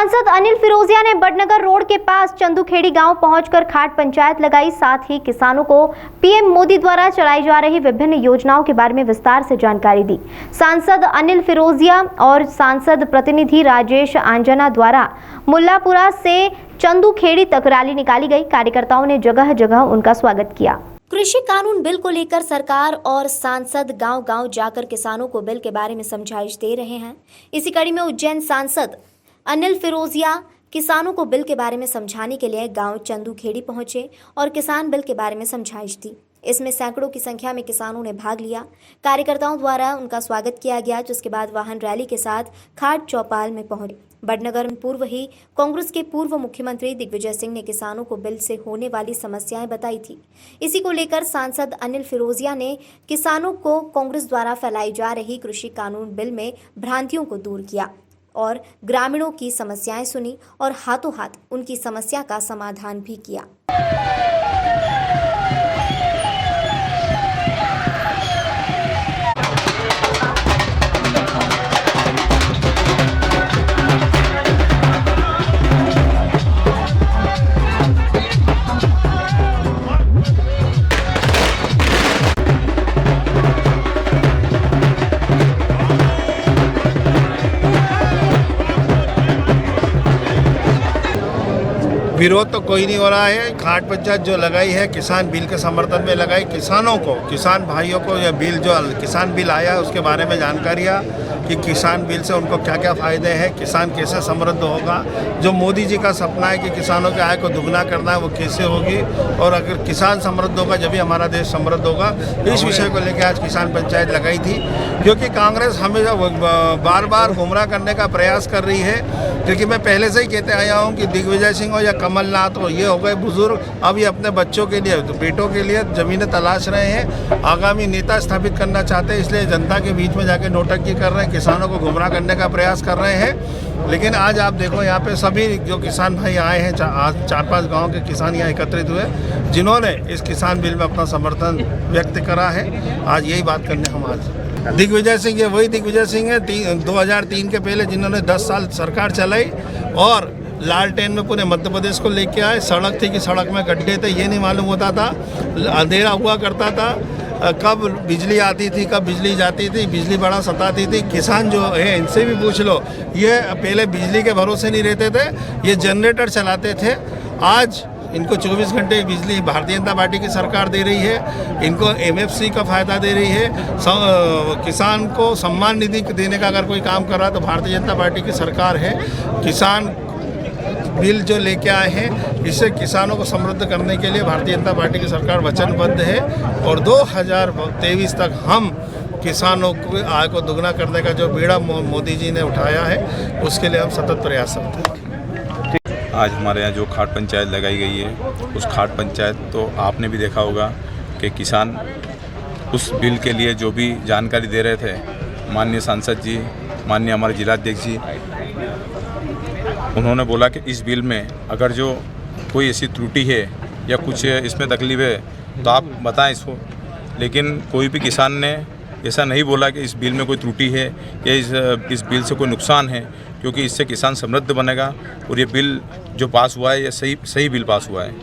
सांसद अनिल फिरोजिया ने बड़नगर रोड के पास चंदूखेड़ी गांव पहुंचकर खाट पंचायत लगाई। साथ ही किसानों को पीएम मोदी द्वारा चलाई जा रही विभिन्न योजनाओं के बारे में विस्तार से जानकारी दी। सांसद अनिल फिरोजिया और सांसद प्रतिनिधि राजेश आंजना द्वारा मुल्लापुरा से चंदूखेड़ी तक रैली निकाली गई। कार्यकर्ताओं ने जगह जगह उनका स्वागत किया। कृषि कानून बिल को लेकर सरकार और सांसद गांव-गांव जाकर किसानों को बिल के बारे में समझाइश दे रहे हैं। इसी कड़ी में उज्जैन सांसद अनिल फिरोजिया किसानों को बिल के बारे में समझाने के लिए गांव चंदूखेड़ी पहुंचे और किसान बिल के बारे में समझाइश दी। इसमें सैकड़ों की संख्या में किसानों ने भाग लिया। कार्यकर्ताओं द्वारा उनका स्वागत किया गया, जिसके बाद वाहन रैली के साथ खाट चौपाल में पहुंचे। बड़नगर में पूर्व ही कांग्रेस के पूर्व मुख्यमंत्री दिग्विजय सिंह ने किसानों को बिल से होने वाली समस्याएं बताई थी। इसी को लेकर सांसद अनिल फिरोजिया ने किसानों को कांग्रेस द्वारा फैलाई जा रही कृषि कानून बिल में भ्रांतियों को दूर किया और ग्रामीणों की समस्याएं सुनी और हाथों हाथ उनकी समस्या का समाधान भी किया। विरोध तो कोई नहीं हो रहा है। खाट पंचायत जो लगाई है किसान बिल के समर्थन में लगाई। किसानों को, किसान भाइयों को यह बिल जो किसान बिल आया उसके बारे में जानकारियाँ कि किसान बिल से उनको क्या क्या फ़ायदे हैं, किसान कैसे समृद्ध होगा, जो मोदी जी का सपना है कि किसानों की आय को दुगना करना है वो कैसे होगी, और अगर किसान समृद्ध होगा जब भी हमारा देश समृद्ध होगा। इस विषय को लेकर आज किसान पंचायत लगाई थी, क्योंकि कांग्रेस हमेशा बार बार गुमराह करने का प्रयास कर रही है। क्योंकि मैं पहले से ही कहते आया हूँ कि दिग्विजय सिंह हो या कमलनाथ हो, ये हो गए बुजुर्ग, अब ये अपने बच्चों के लिए, बेटों के लिए ज़मीनें तलाश रहे हैं, आगामी नेता स्थापित करना चाहते हैं, इसलिए जनता के बीच में जाके नोटंकी कर रहे हैं, किसानों को गुमराह करने का प्रयास कर रहे हैं। लेकिन आज आप देखो यहाँ पे सभी जो किसान भाई आए हैं, आज 4-5 गाँव के किसान यहाँ एकत्रित हुए, जिन्होंने इस किसान बिल में अपना समर्थन व्यक्त करा है। आज यही बात करने हम आज दिग्विजय सिंह, ये वही दिग्विजय सिंह है 2003 के पहले जिन्होंने 10 साल सरकार चलाई और लालटेन में पूरे मध्य प्रदेश को लेके आए। सड़क थी कि सड़क में गड्ढे थे, ये नहीं मालूम होता था, अंधेरा हुआ करता था, कब बिजली आती थी कब बिजली जाती थी, बिजली बड़ा सताती थी। किसान जो है इनसे भी पूछ लो, ये पहले बिजली के भरोसे नहीं रहते थे, ये जनरेटर चलाते थे। आज इनको 24 घंटे बिजली भारतीय जनता पार्टी की सरकार दे रही है, इनको MFC का फ़ायदा दे रही है। किसान को सम्मान निधि देने का अगर कोई काम कर रहा है तो भारतीय जनता पार्टी की सरकार है। किसान बिल जो लेके आए हैं, इससे किसानों को समृद्ध करने के लिए भारतीय जनता पार्टी की सरकार वचनबद्ध है और 2023 तक हम किसानों की आय को दुगना करने का जो बीड़ा मोदी जी ने उठाया है, उसके लिए हम सतत प्रयासरत हैं। आज हमारे यहाँ जो खाट पंचायत लगाई गई है, उस खाट पंचायत तो आपने भी देखा होगा कि किसान उस बिल के लिए जो भी जानकारी दे रहे थे, माननीय सांसद जी, माननीय हमारे जिलाध्यक्ष जी, उन्होंने बोला कि इस बिल में अगर जो कोई ऐसी त्रुटि है या कुछ इसमें तकलीफ है तो आप बताएं इसको। लेकिन कोई भी किसान ने ऐसा नहीं बोला कि इस बिल में कोई त्रुटि है या इस बिल से कोई नुकसान है, क्योंकि इससे किसान समृद्ध बनेगा और ये बिल जो पास हुआ है ये सही बिल पास हुआ है।